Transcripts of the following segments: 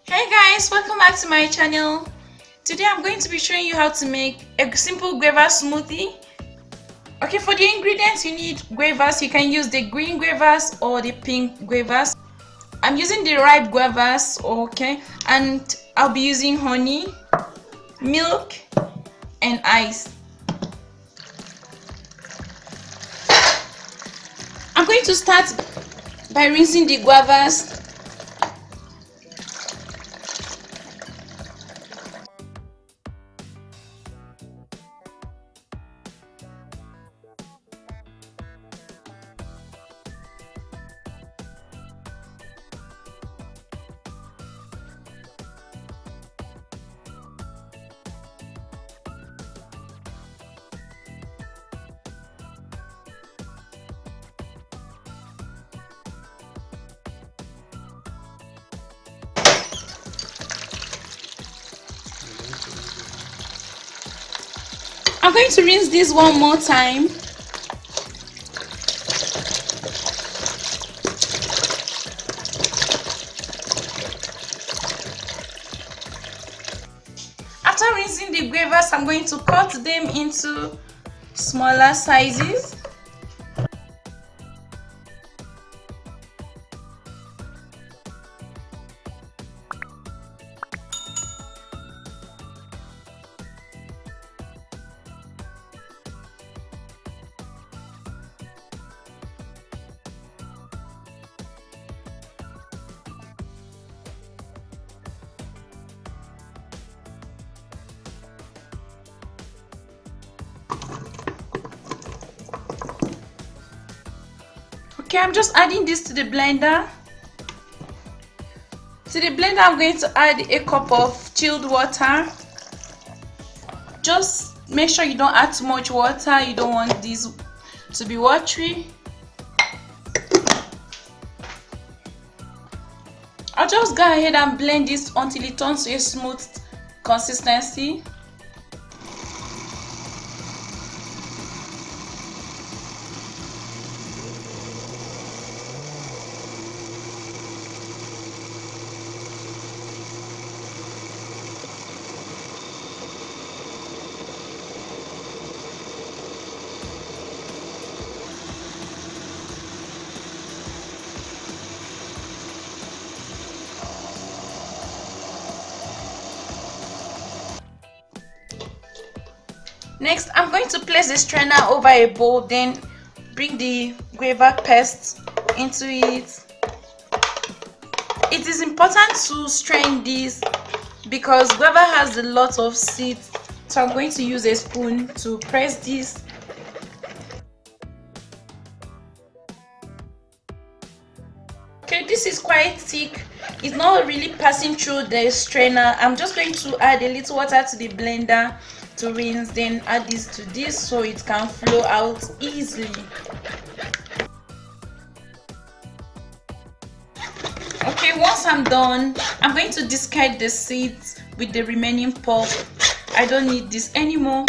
Hey guys, welcome back to my channel. Today I'm going to be showing you how to make a simple guava smoothie. Okay, for the ingredients you need guavas. You can use the green guavas or the pink guavas. I'm using the ripe guavas, okay, and I'll be using honey, milk and ice. I'm going to start by rinsing the guavas. I'm going to rinse this one more time. After rinsing the guavas, I'm going to cut them into smaller sizes. Okay, I'm just adding this to the blender. To the blender, I'm going to add a cup of chilled water. Just make sure you don't add too much water. You don't want this to be watery. I'll just go ahead and blend this until it turns to a smooth consistency. Next, I'm going to place the strainer over a bowl, then bring the guava paste into it. It is important to strain this because guava has a lot of seeds, so I'm going to use a spoon to press this. Okay, this is quite thick. It's not really passing through the strainer. I'm just going to add a little water to the blender to rinse, then add this to this so it can flow out easily. Okay, once I'm done, I'm going to discard the seeds with the remaining pulp. I don't need this anymore.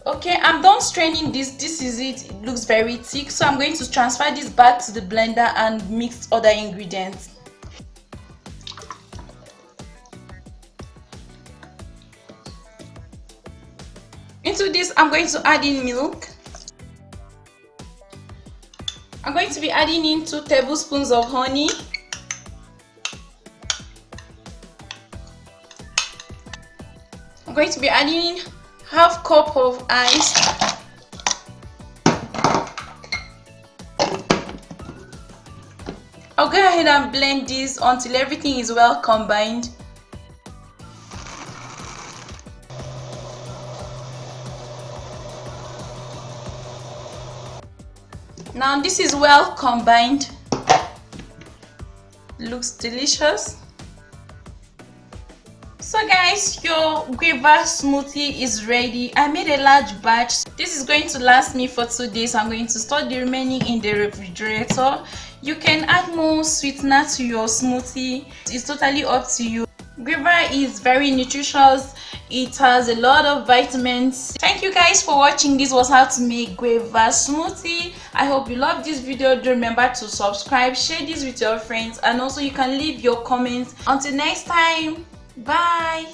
Okay, I'm done straining this. This is it. It looks very thick, so I'm going to transfer this back to the blender and mix other ingredients. Into this, I'm going to add in milk. I'm going to be adding in 2 tablespoons of honey. I'm going to be adding in half cup of ice. I'll go ahead and blend this until everything is well combined. Now this is well combined. Looks delicious. So guys, your guava smoothie is ready. I made a large batch. This is going to last me for 2 days. I'm going to store the remaining in the refrigerator. You can add more sweetener to your smoothie. It's totally up to you. Guava is very nutritious. It has a lot of vitamins. Thank you guys for watching. This was how to make guava smoothie. I hope you loved this video. Do remember to subscribe, share this with your friends, and also you can leave your comments. Until next time, bye.